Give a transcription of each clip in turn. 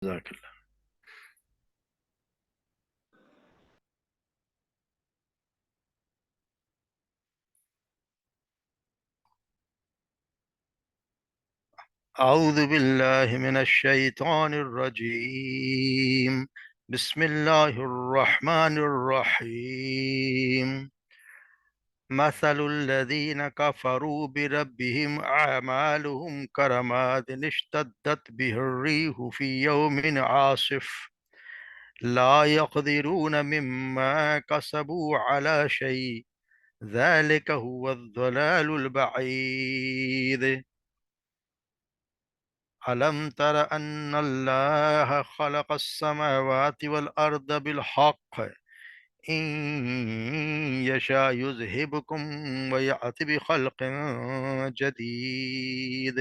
جزاک اللہ۔ اعوذ باللہ من الشیطان الرجیم، بسم اللہ الرحمن الرحیم۔ مثل الذين كفروا بربهم أعمالهم كرماد اشتدت به الريح في يوم عاصف لا يقدرون مما كسبوا على شيء ذلك هو الضلال البعيد۔ ألم تر أن الله خلق السماوات والأرض بالحق إن يشاء يذهبكم ويأتي بخلق جديد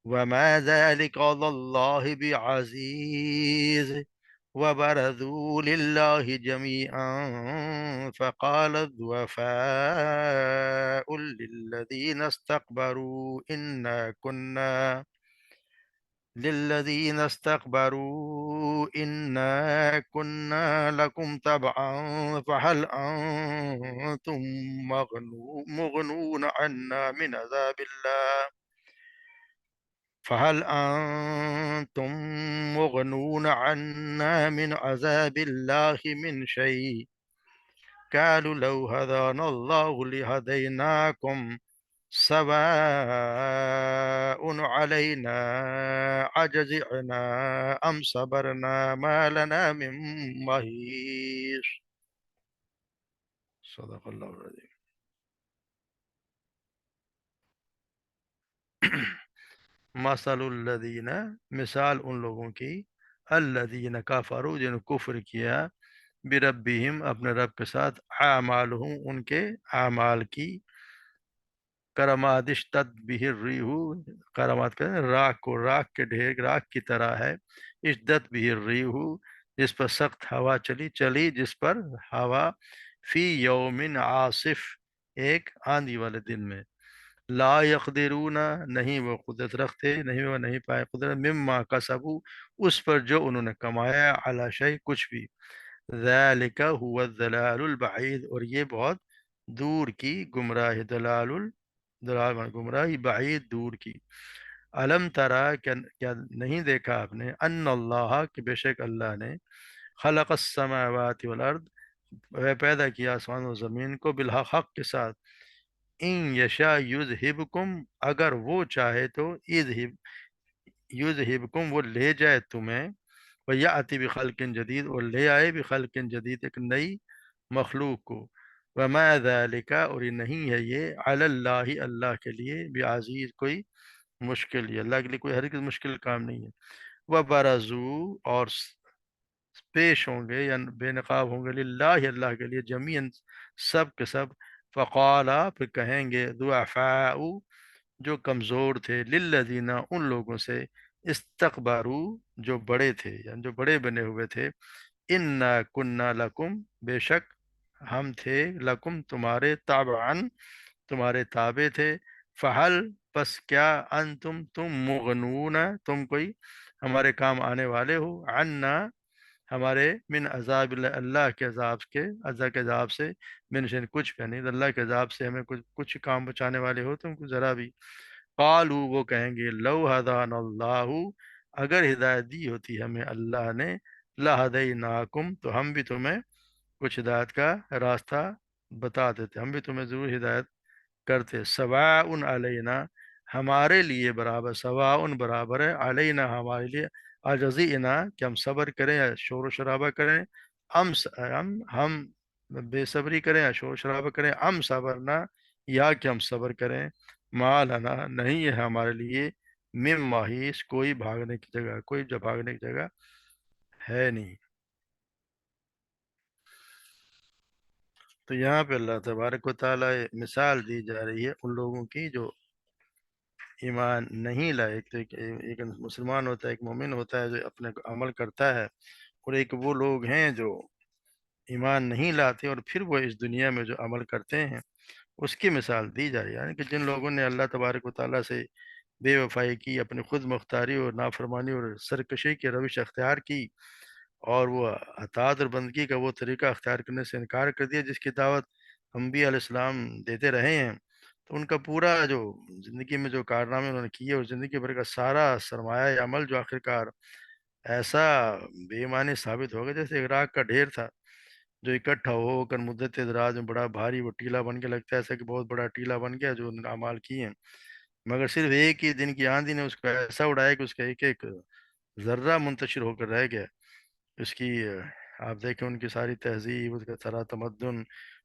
وما ذلك على الله بعزيز وبرزوا لله جميعا فقال الضعفاء للذين استكبروا إنا كنا لكم تبعا فهل أنتم مغنون عنا من عذاب الله فهل أنتم مغنون عنا من عذاب الله من شيء قالوا لو هدانا الله لهديناكم سواء علينا أجزعنا أم صبرنا ما لنا من محيص۔ صدق اللہ العظیم۔ مثل الذین، مثال ان لوگوں کی، الذین کفروا جنہوں نے کفر کیا، بربہم اپنے رب کے ساتھ، اعمالہم ان کے اعمال کی، کرماد اشتد بہ الریح، کرماد کا راکھ کو، راکھ کے ڈھیر، راکھ کی طرح ہے، اشتد بہ الریح جس پر سخت ہوا چلی جس پر ہوا، فی یوم عاصف ایک آندھی والے دن میں، لا یقدرون نہیں وہ قدرت رکھتے، نہیں پائے قدرت، مما کسبوا اس پر جو انہوں نے کمایا، علی شیء کچھ بھی، ذالک هو الضلال البعید اور یہ بہت دور کی گمراہی، دلال گمراہی بعید دور کی۔ علم ترا کیا نہیں دیکھا آپ نے، ان اللہ کہ بے شک اللہ نے، خلق السماوات والارض پیدا کیا آسمان و زمین کو، بالحق کے ساتھ، ان یشاء یذہبکم اگر وہ چاہے تو، یذہبکم وہ لے جائے تمہیں، وَيَأْتِ بِخَلْقٍ جدید اور لے آئے بخلق جدید ایک نئی مخلوق کو، وَمَا ذَلِكَ اور یہ نہیں ہے یہ، علی اللہ اللہ کے لیے، بعزیز کوئی مشکل، یہ اللہ کے لیے کوئی ہرگز مشکل کام نہیں ہے۔ وَبَرَزُوا اور پیش ہوں گے یا بے نقاب ہوں گے، للہ اللہ کے لیے، جمیعاً سب کے سب، فقالا پھر کہیں گے، ضعفاء جو کمزور تھے، للذین ان لوگوں سے، استکبروا جو بڑے تھے، یعنی جو بڑے بنے ہوئے تھے، انا کننا لکم بے شک ہم تھے، لکم تمہارے، تابعن تمہارے تابع تھے، فہل پس کیا، انتم تم مغنون تم کوئی ہمارے کام آنے والے ہو، عنا ہمارے، من عذاب اللہ اللہ کے عذاب کے عذاب سے، من شین کچھ بھی نہیں، اللہ کے عذاب سے ہمیں کچھ کام بچانے والے ہو تم کو ذرا بھی۔ قالو وہ کہیں گے، لو ہدانا اللہ اگر ہدایت دی ہوتی ہمیں اللہ نے، لہدیناکم تو ہم بھی تمہیں کچھ ہدایت کا راستہ بتا دیتے، ہم بھی تمہیں ضرور ہدایت کرتے، سواء علینا ہمارے لیے برابر، سواء برابر ہے، علینا ہمارے لیے، اجزینا کہ ہم صبر کریں یا شور و شرابہ کریں، ہم بے صبری کریں یا شور و شرابہ کریں، صبرنا یا کہ ہم صبر کریں، ما لنا نہیں ہے ہمارے لیے، من محیص کوئی بھاگنے کی جگہ، کوئی جو بھاگنے کی جگہ ہے نہیں۔ تو یہاں پہ اللہ تبارک و تعالیٰ مثال دی جا رہی ہے ان لوگوں کی جو ایمان نہیں لائے۔ ایک مسلمان ہوتا ہے، ایک مومن ہوتا ہے جو اپنے عمل کرتا ہے، اور ایک وہ لوگ ہیں جو ایمان نہیں لاتے اور پھر وہ اس دنیا میں جو عمل کرتے ہیں، اس کی مثال دی جا رہی ہے، یعنی کہ جن لوگوں نے اللہ تبارک و تعالیٰ سے بے وفائی کی، اپنی خود مختاری اور نافرمانی اور سرکشی کی روش اختیار کی، اور وہ اطاعت اور بندگی کا وہ طریقہ اختیار کرنے سے انکار کر دیا جس کی دعوت انبیاء علیہ السلام دیتے رہے ہیں، تو ان کا پورا جو زندگی میں جو کارنامے انہوں نے کیے اور زندگی بھر کا سارا سرمایہ عمل جو آخرکار ایسا بے ایمانی ثابت ہو گیا جیسے ایک راکھ کا ڈھیر تھا جو اکٹھا ہو کر مدت دراز میں بڑا بھاری وہ ٹیلا بن کے لگتا ہے، ایسا کہ بہت بڑا ٹیلا بن گیا جو ان اعمال کیے ہیں، مگر صرف ایک ہی دن کی آندھی نے اس کو ایسا اڑایا کہ اس کا ایک ایک ذرہ منتشر ہو کر رہ گیا۔ اس کی آپ دیکھیں ان کی ساری تہذیب، اس کا سارا تمدن،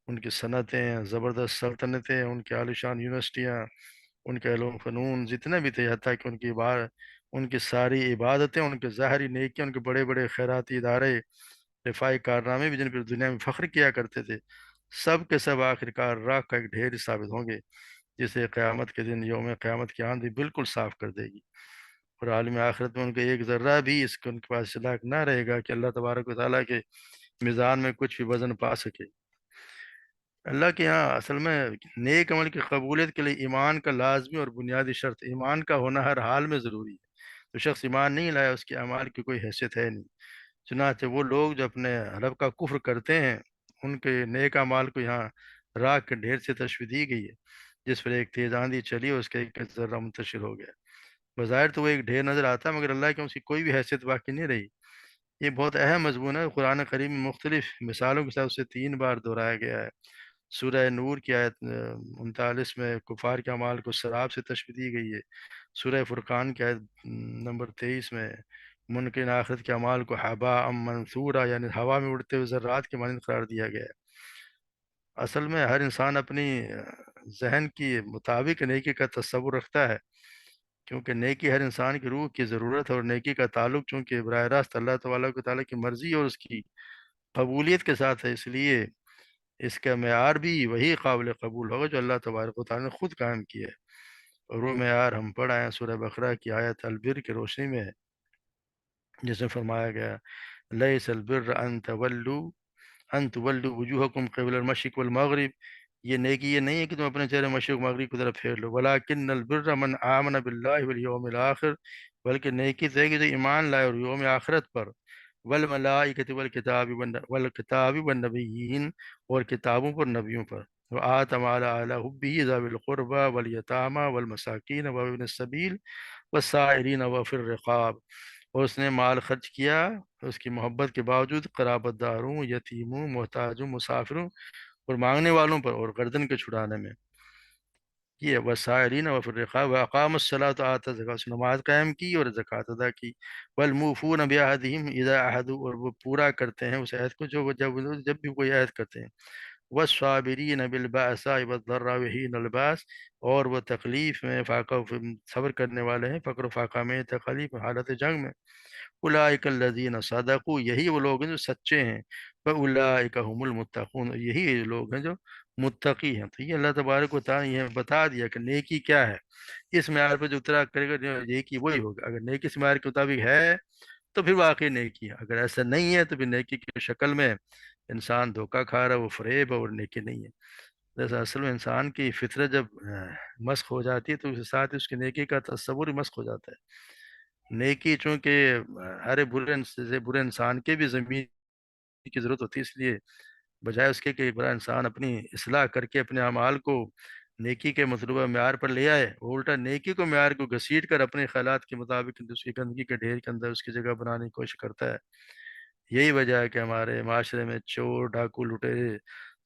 ان کی صنعتیں، زبردست سلطنتیں، ان کی عالیشان یونیورسٹیاں، ان کے علوم فنون جتنے بھی تھے، حتیٰ کہ ان کی ساری عبادتیں، ان کے ظاہری نیکیاں، ان کے بڑے بڑے خیراتی ادارے، دفاعی کارنامے بھی جن پر دنیا میں فخر کیا کرتے تھے، سب کے سب آخرکار راکھ کا ایک ڈھیر ہی ثابت ہوں گے جسے قیامت کے دن یوم قیامت کی آندھی بالکل صاف کر دے گی، اور عالم آخرت میں ان کا ایک ذرہ بھی ان کے پاس لاک نہ رہے گا کہ اللہ تبارک و تعالیٰ کے میزان میں کچھ بھی وزن پا سکے۔ اللہ کے یہاں اصل میں نیک عمل کی قبولیت کے لیے ایمان کا لازمی اور بنیادی شرط، ایمان کا ہونا ہر حال میں ضروری ہے۔ تو شخص ایمان نہیں لایا، اس کے اعمال کی کوئی حیثیت ہے نہیں۔ چنانچہ وہ لوگ جو اپنے رب کا کفر کرتے ہیں، ان کے نیک اعمال کو یہاں راکھ کے ڈھیر سے تشبیہ دی گئی ہے، جس پر ایک تیز آندھی چلی اور اس کا ایک ذرہ منتشر ہو گیا۔ بظاہر تو وہ ایک ڈھیر نظر آتا ہے، مگر اللہ کے اس کی کوئی بھی حیثیت باقی نہیں رہی۔ یہ بہت اہم مضمون ہے، قرآن کریم میں مختلف مثالوں کے ساتھ اسے 3 بار دہرایا گیا ہے۔ سورہ نور کی آیت 39 میں کفار کے اعمال کو سراب سے تشبیہ دی گئی ہے۔ سورہ فرقان کی آیت نمبر 23 میں منکرین آخرت کے اعمال کو حباء منثورا یعنی ہوا میں اڑتے ہوئے ذرات کے مانند قرار دیا گیا ہے۔ اصل میں ہر انسان اپنی ذہن کی مطابق نیکی کا تصور رکھتا ہے، کیونکہ نیکی ہر انسان کی روح کی ضرورت ہے، اور نیکی کا تعلق چونکہ براہ راست اللہ تعالیٰ کی مرضی اور اس کی قبولیت کے ساتھ ہے، اس لیے اس کا معیار بھی وہی قابل قبول ہوگا جو اللہ تبارک و تعالیٰ نے خود قائم کیا ہے، اور وہ معیار ہم پڑھ آئے ہیں سورہ بقرہ کی آیت البر کی روشنی میں، جس میں فرمایا گیا لیس البر ان تولوا وجوہکم قبل المشرق والمغرب، یہ نیکی یہ نہیں ہے کہ تم اپنے چہرے مشرق مغرب کی طرف پھیر لو، ولکن البر من آمن باللہ والیوم الآخر، بلکہ نیکی تو ہے کہ جو ایمان لائے اور یوم آخرت پر، والملائکۃ والکتاب والنبیین، اور کتابوں پر، نبیوں پر، وآت مال اعلی حبہ ذوی القربى والیتامى والمساکین وابن السبیل والسائلین وفی الرقاب، اور اس نے مال خرچ کیا اس کی محبت کے باوجود قرابت داروں، یتیموں، محتاجوں، مسافروں اور مانگنے والوں پر، اور گردن کے چھڑانے میں، یہ وسائلین وفی الرقاب واقام الصلاۃ آت الزکاۃ، نماز قائم کی اور زکوٰۃ ادا کی، والموفون بعہدہم اذا عہدوا، اور وہ پورا کرتے ہیں اس عہد کو جو جب بھی کوئی عہد کرتے ہیں، والصابرین بالبأساء والضراء وحین الباس، اور وہ تکلیف میں فاقہ صبر کرنے والے ہیں، فقر و فاقہ میں، تکلیف میں، حالت جنگ میں، اولئک الذین صدقوا، یہی وہ لوگ ہیں جو سچے ہیں، فاولئک هم المتقون، یہی لوگ ہیں جو متقی ہیں۔ تو یہ اللہ تبارک و تعالیٰ یہ بتا دیا کہ نیکی کیا ہے، اس معیار پہ جو اترا کرے گا جو نیکی وہی ہوگا، اگر نیکی اس معیار کے مطابق ہے تو پھر واقعی نیکی ہے، اگر ایسا نہیں ہے تو پھر نیکی کی شکل میں انسان دھوکہ کھا رہا ہے، وہ فریب ہے اور نیکی نہیں ہے۔ جیسا اصل میں انسان کی فطرت جب مسخ ہو جاتی ہے تو اس کے ساتھ اس کی نیکی کا تصور ہی مسخ ہو جاتا ہے۔ نیکی چونکہ ہر برے انسان کے بھی زمین کی ضرورت ہوتی ہے، اس لیے بجائے اس کے کہ ایک برا انسان اپنی اصلاح کر کے اپنے اعمال کو نیکی کے مطلوبہ معیار پر لے آئے، وہ الٹا نیکی کو معیار کو گھسیٹ کر اپنے خیالات کے مطابق اس کی گندگی کے ڈھیر کے اندر اس کی جگہ بنانے کی کوشش کرتا ہے۔ یہی وجہ ہے کہ ہمارے معاشرے میں چور، ڈاکو، لٹیرے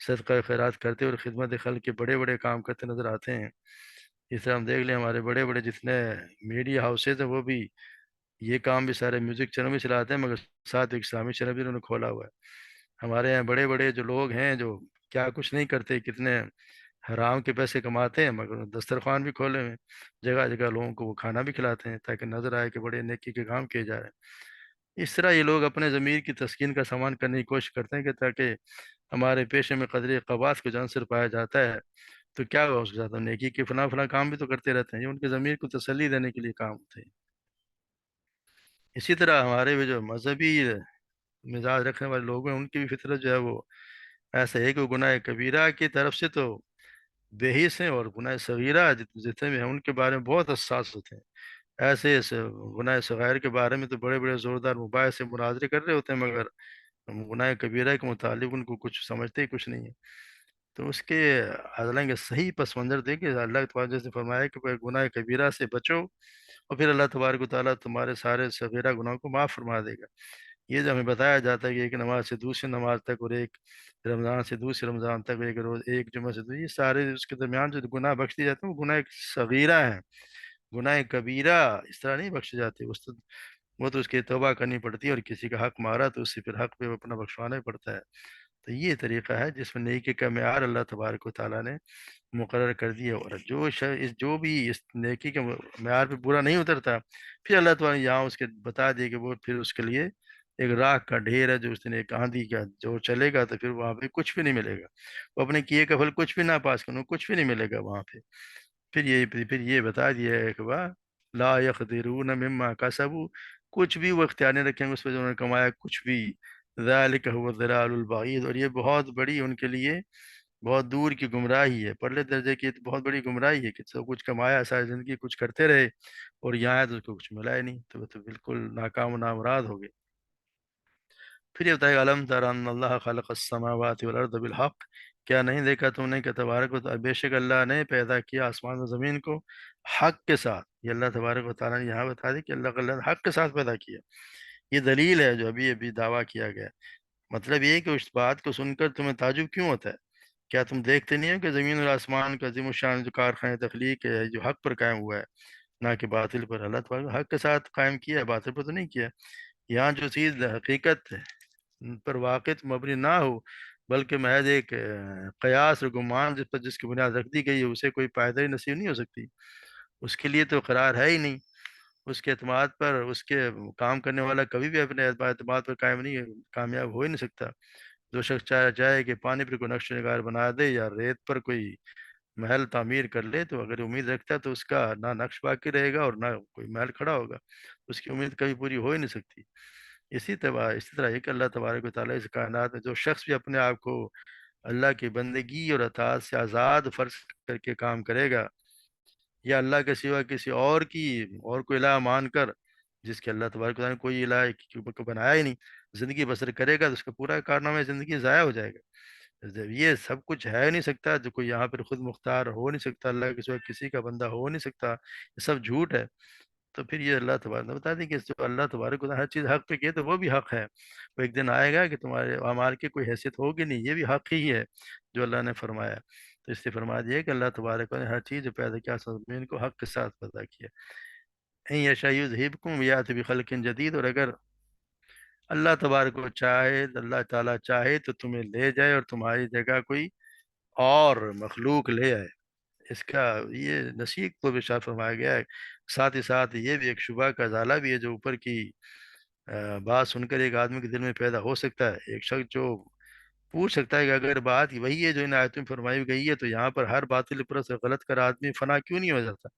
صدقہ خیرات کرتے اور خدمت خلق کے بڑے بڑے کام کرتے نظر آتے ہیں۔ اس طرح ہم دیکھ لیں ہمارے بڑے بڑے جتنے میڈیا ہاؤسز ہیں وہ بھی یہ کام بھی سارے میوزک چینل بھی چلاتے ہیں، مگر ساتھ ایک اسلامی چینل بھی انہوں نے کھولا ہوا ہے۔ ہمارے یہاں بڑے بڑے جو لوگ ہیں جو کیا کچھ نہیں کرتے، کتنے حرام کے پیسے کماتے ہیں، مگر دسترخوان بھی کھولے ہوئے ہیں، جگہ جگہ لوگوں کو وہ کھانا بھی کھلاتے ہیں تاکہ نظر آئے کہ بڑے نیکی کے کام کیے جا رہے ہیں۔ اس طرح یہ لوگ اپنے ضمیر کی تسکین کا سامان کرنے کی کوشش کرتے ہیں کہ تاکہ ہمارے پیشے میں قدر قباس کا جو عنصر پایا جاتا ہے تو کیا ہوا اس کے ساتھ، ہم نیکی کے فلاں فلاں کام بھی تو کرتے رہتے ہیں، یہ ان کے ضمیر کو تسلی دینے کے لیے کام ہوتے ہیں۔ اسی طرح ہمارے بھی جو مذہبی مزاج رکھنے والے لوگ ہیں ان کی بھی فطرت جو ہے وہ ایسا ہے کہ وہ گناہ کبیرہ کی طرف سے تو बेहिस हैं, और गुनाह सगीरा जितने भी हैं उनके बारे में बहुत हसास होते हैं। ऐसे गुनाह सगैर के बारे में तो बड़े बड़े ज़ोरदार मुबाहिस से मुनाजरे कर रहे होते हैं, मगर गुनाह कबीरा के मुतालिक उनको कुछ समझते ही कुछ नहीं है। तो उसके हालांकि सही पस मंज़र देखिए, अल्लाह तबारक जैसे फरमाया कि भाई गुनाह कबीरा से बचो, और फिर अल्लाह तबारक व तआला तुम्हारे सारे सगीरा गुनाहों को माफ़ फरमा देगा। ये जो हमें बताया जाता है कि एक नमाज से दूसरी नमाज तक, और एक रमज़ान से दूसरे रमज़ान तक, एक रोज़ एक जुम्मे से दूसरी, ये सारे उसके दरमियान जो गुनाह बख्श दिए जाते हैं वो गुनाह सगीरा है। गुनाह कबीरा इस तरह नहीं बख्शे जाते, वो तो उसकी तौबा करनी पड़ती है, और किसी का हक मारा तो उससे फिर हक पे अपना बख्शवाना ही पड़ता है। तो ये तरीका है जिसमें नेकी का मेयार अल्लाह तबारक व तआला ने मुकर्रर कर दिया। और जो भी इस नेकी के मेयार पे पूरा नहीं उतरता, फिर अल्लाह ताला ने यहाँ उसके बता दिया कि वो फिर उसके लिए एक राख का ढेर है, जो उस दिन एक आंधी का जो चलेगा, तो फिर वहां पे कुछ भी नहीं मिलेगा। वो अपने किए का फल कुछ भी ना पास करो, कुछ भी नहीं मिलेगा वहां पे। फिर ये बता दिया है कि वाह, ला यक़दिरून मिम्मा कसबू, कुछ भी वो इख्तियार नहीं रखेंगे उस पर जो उन्होंने कमाया, कुछ भी। ज़ालिका हुवा ज़लालुल बईद, और ये बहुत बड़ी उनके लिए बहुत दूर की गुमराही है, परले दर्जे की। तो बहुत बड़ी गुमराही है कि सब कुछ कमाया, सारी जिंदगी कुछ करते रहे, और यहाँ तो उसको कुछ मिला ही नहीं, तो वो तो बिल्कुल नाकाम नामुराद हो गए। फिर ये बताएगा, अलम तरा अल्लाह खलक़स्समावाति वल अर्द बिल हक़, क्या नहीं देखा तुमने कि तबारक व बेशक अल्लाह ने पैदा किया आसमान और ज़मीन को हक के साथ। ये अल्लाह तबारक व तआला ने यहाँ बता दी कि अल्लाह ने हक के साथ पैदा किया। ये दलील है जो अभी अभी दावा किया गया है। मतलब ये है कि उस बात को सुनकर तुम्हें ताजुब क्यों होता है? क्या तुम देखते नहीं हो कि ज़मीन और आसमान का अजीम शान जो कारखाना तख्लीक है, जो हक पर कायम हुआ है, ना कि बातिल पर। अल्लाह तबारक ने हक के साथ कायम किया है, बातिल पर तो नहीं किया। यहाँ जो चीज़ हकीकत पर वाक़ित मबनी ना हो, बल्कि महज एक कयास और गुमान जिस पर जिसकी बुनियाद रख दी गई है, उसे कोई पायदारी नसीब नहीं हो सकती। उसके लिए तो करार है ही नहीं। उसके एतमाद पर उसके काम करने वाला कभी भी अपने एतमाद पर कायम नहीं कामयाब हो ही नहीं सकता। जो शख्स चाहे कि पानी पर कोई नक्श नगार बना दे या रेत पर कोई महल तामीर कर ले, तो अगर उम्मीद रखता है तो उसका ना नक्श बाकी रहेगा और ना कोई महल खड़ा होगा। उसकी उम्मीद कभी पूरी हो ही नहीं सकती। इसी तरह एक अल्लाह तबारक व तआला इस कायनात में जो शख्स भी अपने आप को अल्लाह की बंदगी और अताअत से आज़ाद फर्ज करके काम करेगा, या अल्लाह के सिवा किसी और की और को इलाह मानकर, जिसके अल्लाह तबारक व तआला ने कोई इलाह को बनाया ही नहीं, ज़िंदगी बसर करेगा, तो उसका पूरा कारनामा ज़िंदगी ज़ाया हो जाएगा। जब ये सब कुछ है नहीं सकता, जो कोई यहाँ पर खुद मुख्तार हो नहीं सकता, अल्लाह के सिवा किसी का बंदा हो नहीं सकता, ये सब झूठ है। तो फिर ये अल्लाह तबारक ने बता दी कि जो अल्लाह तबारक को हर चीज़ हक पे किए, तो वो भी हक है। वो एक दिन आएगा कि तुम्हारे अमाल की कोई हैसियत होगी नहीं, ये भी हक ही है जो अल्लाह ने फरमाया। तो इससे फरमा दिया कि अल्लाह तबारक ने हर चीज़ जो पैदा किया ज़मीन को हक के साथ पैदा किया। इन यशा युज़हिबकुम याति बिखल्किन जदीद, और अगर अल्लाह तबारक को चाहे, अल्लाह ताला चाहे तो तुम्हें ले जाए और तुम्हारी जगह कोई और मखलूक ले आए। इसका ये नसीब को भी शायद फरमाया गया है। साथ ही साथ ये भी एक शुबह का ज़ाला भी है जो ऊपर की बात सुनकर एक आदमी के दिल में पैदा हो सकता है। एक शख्स जो पूछ सकता है कि अगर बात वही है जो इन आयतों में फरमाई गई है, तो यहाँ पर हर बातिल पर से गलत कर आदमी फना क्यों नहीं हो जाता?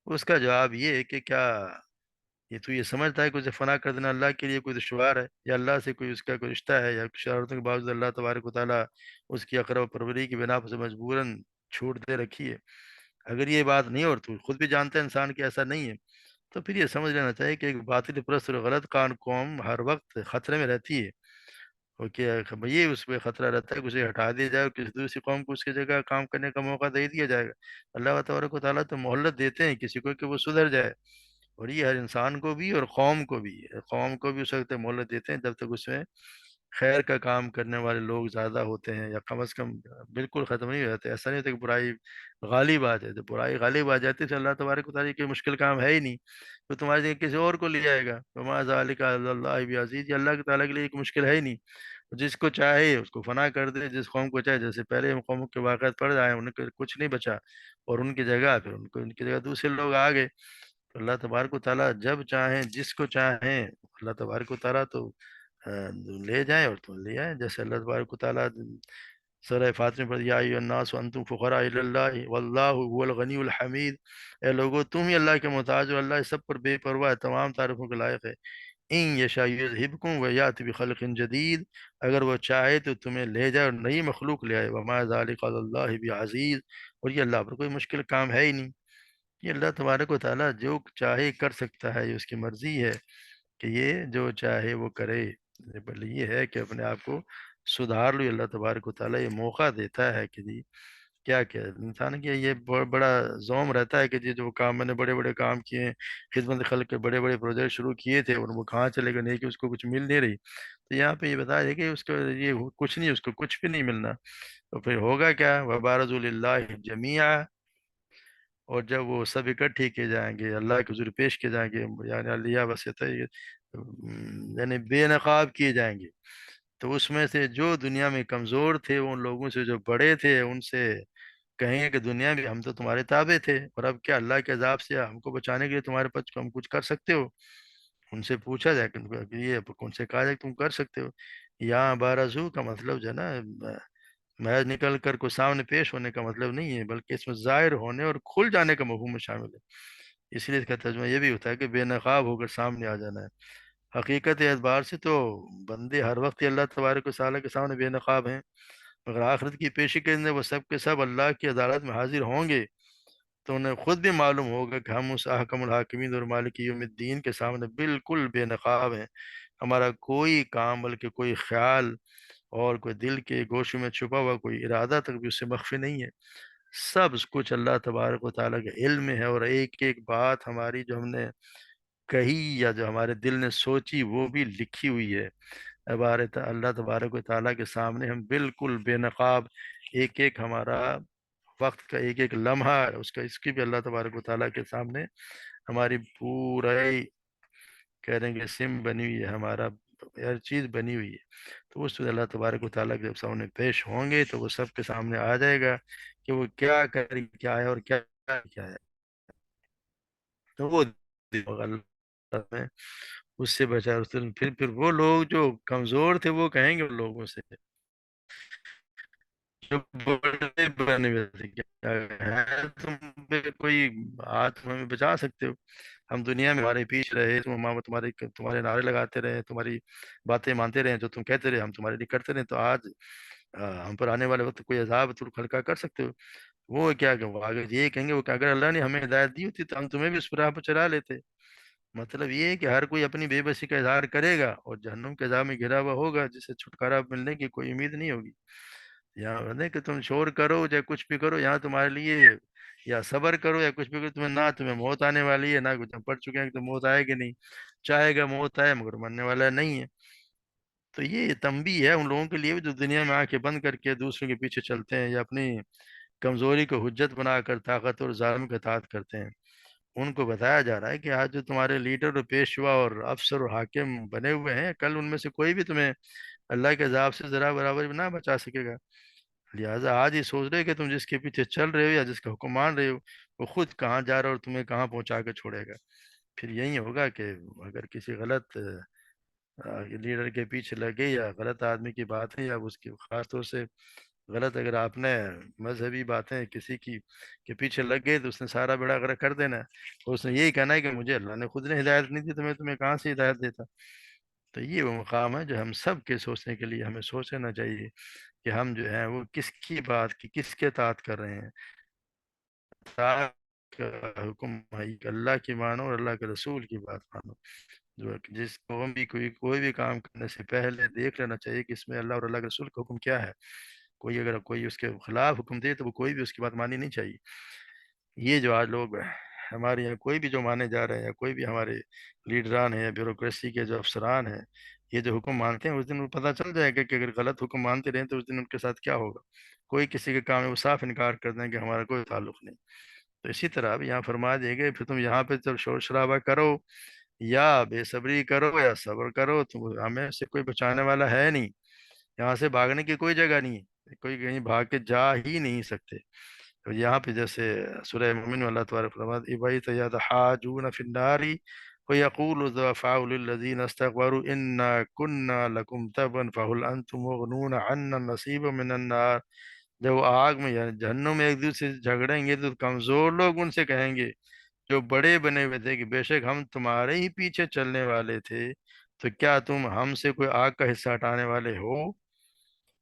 उसका जवाब ये है कि क्या ये तू ये समझता है कि उसे फना कर देना अल्लाह के लिए कोई दुश्वार है, या अल्लाह से कोई उसका कोई रिश्ता है, या शरारतों के बावजूद अल्लाह तबारक व तआला उसकी अकरब परवरी की बिना पर उसे मजबूरन छूट दे रखी है? अगर ये बात नहीं, और तू खुद भी जानता है इंसान की ऐसा नहीं है, तो फिर ये समझ लेना चाहिए कि एक बातिल परस्त और गलत कान कौम हर वक्त खतरे में रहती है। और क्या ये उस पर खतरा रहता है कि उसे हटा दिया जाए और किसी दूसरी कौम को उसकी जगह काम करने का मौका दे दिया जाएगा। अल्लाह तबारक व तआला तो मोहलत देते हैं किसी को कि वो सुधर जाए, और ये हर इंसान को भी और कौम को भी उस वक्त मोहलत देते हैं जब तक उसमें खैर का काम करने वाले लोग ज़्यादा होते हैं, या कम अज़ कम बिल्कुल ख़त्म नहीं हो जाते। ऐसा नहीं होता कि बुराई गालिब आ जाए। जब बुराई गालिब आ जाती है तो अल्लाह तबारक व तआला की कोई मुश्किल काम है ही नहीं, तो तुम्हारी जगह किसी और को ले आएगा। वमा ज़ालिका अलल्लाहि बिअज़ीज़, ये अल्लाह ताला के लिए एक मुश्किल है ही नहीं। जिसको चाहे उसको फना कर दे, जिस कौम को चाहे, जैसे पहले कौमों के वाक़यात पड़ जाए, उनके कुछ नहीं बचा, और उनकी जगह फिर उनकी जगह दूसरे लोग आ गए। तो अल्लाह तबारक व तआला जब चाहें जिसको चाहें, अल्लाह तबारक व तआला तो ले जाएं और तो ले आए। जैसे अल्लाह तबारक व तआला सूरह फातिर में, या अय्युहन्नास अंतुम फुक़रा इलल्लाहि वल्लाहु हुवल गनियुल हमीद, ए लोगो तुम ही अल्लाह के मोहताज हो, अल्लाह इस सब पर बेपरवाह है, तमाम तारीफों के लायक है। इन यशा युज़हिबकुम व याति बिखल्क़िन जदीद, अगर वो चाहे तो तुम्हें ले जाए और नई मखलूक ले आए। वमा ज़ालिका अलल्लाहि बिअज़ीज़, और ये अल्लाह पर कोई मुश्किल काम है ही नहीं। ये अल्लाह तबारक व तआला जो चाहे कर सकता है, ये उसकी मर्ज़ी है कि ये जो चाहे वो करे। बल्कि ये है कि अपने आप को सुधार लो। अल्लाह तबारक व तआला ये मौका देता है कि जी क्या क्या इंसान के ये बड़ा जोम रहता है कि जी जो काम मैंने बड़े बड़े काम किए, खिदमत खल्क के बड़े बड़े प्रोजेक्ट शुरू किए थे और वो कहाँ चले गए, नहीं कि उसको कुछ मिल नहीं रही। तो यहाँ पे ये बताया है कि उसको ये कुछ नहीं, उसको कुछ भी नहीं मिलना। तो फिर होगा क्या, वबारजुलिल्लाहि जमीआ, और जब वो सब इकट्ठे किए जाएंगे, अल्लाह के हुज़ूर पेश किए जाएंगे, यानी अलिया वसत यानी बेनकाब किए जाएंगे, तो उसमें से जो दुनिया में कमज़ोर थे, वो उन लोगों से जो बड़े थे उनसे कहेंगे कि दुनिया में हम तो तुम्हारे ताबे थे, और अब क्या अल्लाह के अजाब से हमको बचाने के लिए तुम्हारे पास हम कुछ कर सकते हो। उनसे पूछा जाए कि ये उनसे कहा जाए कि तुम कर सकते हो। यहाँ बाराजू का मतलब जो है ना, महज निकल कर को सामने पेश होने का मतलब नहीं है, बल्कि इसमें जाहिर होने और खुल जाने का मफहूम शामिल है। इसलिए इसका तर्जुमा ये भी होता है कि बेनकाब होकर सामने आ जाना है। हकीकत एतबार से तो बंदे हर वक्त ही अल्लाह तबारक व तआला के सामने बेनकाब हैं, मगर आखिरत की पेशी के अंदर वो सब के सब अल्लाह की अदालत में हाजिर होंगे, तो उन्हें खुद भी मालूम होगा कि हम उस अहकमुल हाकिमीन और मालिक यौमिद्दीन के सामने बिल्कुल बेनकाब हैं। हमारा कोई काम, बल्कि कोई ख्याल और कोई दिल के गोशे में छुपा हुआ कोई इरादा तक भी उससे मख्फी नहीं है। सब कुछ अल्लाह तबारक व तआला के इल्म में है, और एक एक बात हमारी जो हमने कही या जो हमारे दिल ने सोची वो भी लिखी हुई है। अल्लाह तबारक व तआला के सामने हम बिल्कुल बेनकाब, एक एक हमारा वक्त का एक एक लम्हा है उसका, इसकी भी अल्लाह तबारक व तआला के सामने हमारी पूरा करेंगे सिम बनी हुई है, हमारा हर चीज़ बनी हुई है। तो उस वक्त अल्लाह तबारक व तआला के जब सामने पेश होंगे तो वो सब के सामने आ जाएगा कि वो क्या कर क्या है और क्या क्या है। तो वो अल्लाह में उससे बचा, उस दिन फिर वो लोग जो कमज़ोर थे वो कहेंगे उन लोगों से जो बड़े बने हुए थे, क्या है तुम पे कोई हाथ, तुम हमें बचा सकते हो। हम दुनिया में हमारे पीछे रहे, हम तुम्हारे तुम्हारे नारे लगाते रहे, तुम्हारी बातें मानते रहे, जो तुम कहते रहे हम तुम्हारे लिए करते रहे, तो आज हम पर आने वाले वक्त कोई अजाब तुम हल्का कर सकते हो। वो क्या कि वो आगे ये कहेंगे, वो कि अगर अल्लाह ने हमें हिदायत दी होती तो हम तुम्हें भी उस राह पर चला लेते। मतलब ये है कि हर कोई अपनी बेबसी का इजहार करेगा और जहन्नुम के अजाब में घिरा हुआ होगा, जिससे छुटकारा मिलने की कोई उम्मीद नहीं होगी। यहाँ बंदे कि तुम शोर करो चाहे कुछ भी करो, यहाँ तुम्हारे लिए या सब्र करो या कुछ भी करो, तुम्हें ना तुम्हें मौत आने वाली है, ना कुछ हम पढ़ चुके हैं कि तो मौत आएगी नहीं। चाहेगा मौत आए मगर मरने वाला नहीं है। तो ये तंबी है उन लोगों के लिए भी जो दुनिया में आंखें बंद करके दूसरों के पीछे चलते हैं, या अपनी कमजोरी को हुज्जत बनाकर ताकत और जालिम का इताअत करते हैं। उनको बताया जा रहा है कि आज जो तुम्हारे लीडर और पेशवा और अफसर और हाकिम बने हुए हैं, कल उनमें से कोई भी तुम्हें अल्लाह के अजाब से जरा बराबर भी ना बचा सकेगा। लिहाजा आज ही सोच रहे कि तुम जिसके पीछे चल रहे हो या जिसका हुक्म मान रहे हो, वो खुद कहाँ जा रहा है और तुम्हें कहाँ पहुंचा के छोड़ेगा। फिर यही होगा कि अगर किसी गलत लीडर के पीछे लगे, या गलत आदमी की बातें, या उसकी खास तौर से गलत अगर आपने मजहबी बातें किसी की के पीछे लग गए, तो उसने सारा बेड़ा गर्क कर देना है। तो उसने यही कहना है कि मुझे अल्लाह ने खुद ने हिदायत नहीं दी, तो मैं तुम्हें कहाँ से हिदायत देता। तो ये वो मकाम है जो हम सब के सोचने के लिए हमें सोचना चाहिए कि हम जो है वो किसकी बात की, किसके इताअत कर रहे हैं। इताअत का हुक्म है कि अल्लाह की मानो और अल्लाह के रसूल की बात मानो। जो है कि जिसको हम भी कोई भी काम करने से पहले देख लेना चाहिए कि इसमें अल्लाह और अल्लाह के रसूल का हुक्म क्या है। कोई अगर कोई उसके खिलाफ हुक्म दे तो वो कोई भी उसकी बात माननी नहीं चाहिए। ये जो आज लोग हमारे यहाँ कोई भी जो माने जा रहे हैं, या कोई भी हमारे लीडरान हैं या ब्यूरोक्रेसी के जो अफसरान हैं, ये जो हुक्म मानते हैं, उस दिन उनको पता चल जाएगा कि अगर गलत हुक्म मानते रहे तो उस दिन उनके साथ क्या होगा। कोई किसी के काम में वो साफ इनकार कर दें कि हमारा कोई ताल्लुक नहीं। तो इसी तरह अब यहाँ फरमा दिए गए, फिर तुम यहाँ पे जब शोर शराबा करो या बेसब्री करो या सब्र करो, तो हमें से कोई बचाने वाला है नहीं। यहाँ से भागने की कोई जगह नहीं है, कोई कहीं भाग के जा ही नहीं सकते। तो यहाँ पे जैसे सूरह मोमिन में अल्लाह तबारक फरमाता है, इबई तयदहाजून फिन्नारी वयक़ूलु ज़ुअफ़ाउ लिल्लज़ीना इस्तकबरू इन्ना कुन्ना लकुम तबन फहल अंतुम मुग़नून अन्ना नसीबा मिनन नार। जब वो आग में या जहन्नुम में एक दूसरे से झगड़ेंगे तो कमजोर लोग उनसे कहेंगे जो बड़े बने हुए थे कि बेशक हम तुम्हारे ही पीछे चलने वाले थे, तो क्या तुम हमसे कोई आग का हिस्सा हटाने वाले हो?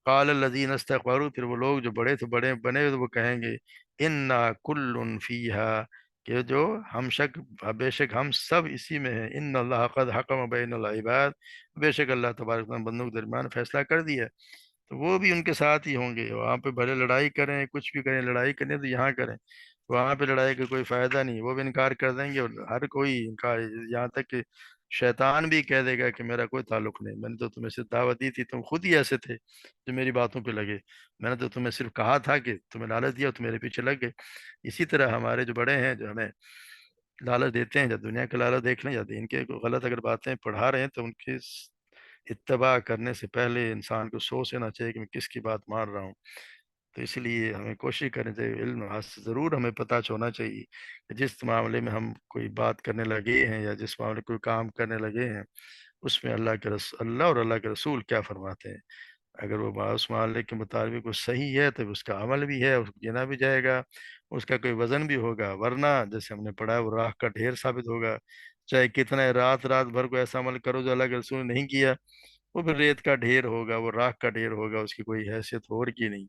काल लजीन इस्तकबरू, फिर वो लोग जो बड़े थे, बड़े बने हुए थे, वो कहेंगे इन्ना कुल्लुन फीहा, कि जो हम शक, बेशक हम सब इसी में हैं। इन अल्लाह कद हकम बैनल इबाद, बेशक अल्लाह तबारक व तआला बंदों के दरमियान फैसला कर दिया। तो वो भी उनके साथ ही होंगे, वहाँ पे भले लड़ाई करें, कुछ भी करें, लड़ाई करें तो यहाँ करें, वहाँ पे लड़ाई का कोई फायदा नहीं, वो भी इनकार कर देंगे। और हर कोई इनकार, यहाँ तक कि शैतान भी कह देगा कि मेरा कोई ताल्लुक नहीं, मैंने तो तुम्हें सिर्फ दावत दी थी, तुम खुद ही ऐसे थे जो मेरी बातों पे लगे। मैंने तो तुम्हें सिर्फ कहा था कि तुम्हें लालच दिया, तुम मेरे पीछे लग गए। इसी तरह हमारे जो बड़े हैं, जो हमें लालच देते हैं, या दुनिया का लालच देख लें, या दीन के गलत अगर बातें पढ़ा रहे हैं, तो उनकी इत्तबा करने से पहले इंसान को सोच लेना चाहिए कि मैं किसकी बात मान रहा हूँ। तो इसलिए हमें कोशिश करनी चाहिए, इल्म हासिल ज़रूर हमें पता होना चाहिए कि जिस मामले में हम कोई बात करने लगे हैं, या जिस मामले में कोई काम करने लगे हैं, उसमें अल्लाह और अल्लाह के रसूल क्या फरमाते हैं। अगर वो उस मामले के मुताबिक वो सही है, तो उसका अमल भी है, उसको गिना भी जाएगा, उसका कोई वजन भी होगा। वरना जैसे हमने पढ़ा है, वो राख का ढेर साबित होगा। चाहे कितना रात रात भर को ऐसा अमल करो जो अल्लाह के रसूल ने नहीं किया, वो फिर रेत का ढेर होगा, वो राख का ढेर होगा, उसकी कोई हैसियत होगी नहीं।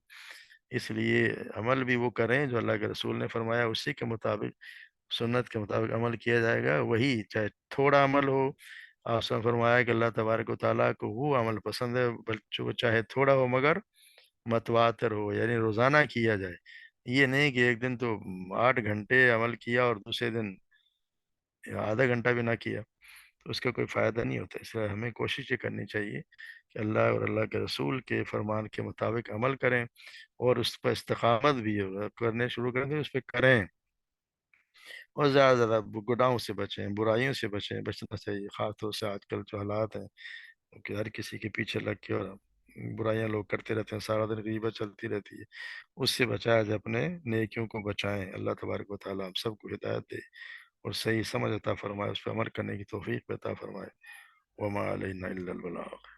इसलिए अमल भी वो करें जो अल्लाह के रसूल ने फरमाया, उसी के मुताबिक, सुन्नत के मुताबिक अमल किया जाएगा। वही चाहे थोड़ा अमल हो, आपने फरमाया कि अल्लाह तबारक व तआला को वो अमल पसंद है, बल्कि वो चाहे थोड़ा हो मगर मतवातर हो, यानी रोजाना किया जाए। ये नहीं कि एक दिन तो 8 घंटे अमल किया और दूसरे दिन आधा घंटा भी ना किया, तो उसका कोई फ़ायदा नहीं होता। इसलिए हमें कोशिश ये करनी चाहिए कि अल्लाह और अल्लाह के रसूल के फरमान के मुताबिक अमल करें, और उस पर इस्तकामत भी करने शुरू करें तो उस पर करें, और ज़्यादा से ज़्यादा गुनाहों से बचें, बुराइयों से बचें, बचना चाहिए। ख़ास तौर से आजकल जो हालात हैं कि हर किसी के पीछे लग के और बुराइयां लोग करते रहते हैं, सारा दिन गीबत चलती रहती है। उससे बचाया जाए, अपने नेकियों को बचाएं। अल्लाह तबारक व तआला हम सबको हिदायत दे और सही समझ अता फरमाए, उस पर अमल करने की तौफीक अता फरमाए। वमा अलैना इल्लल बलाग।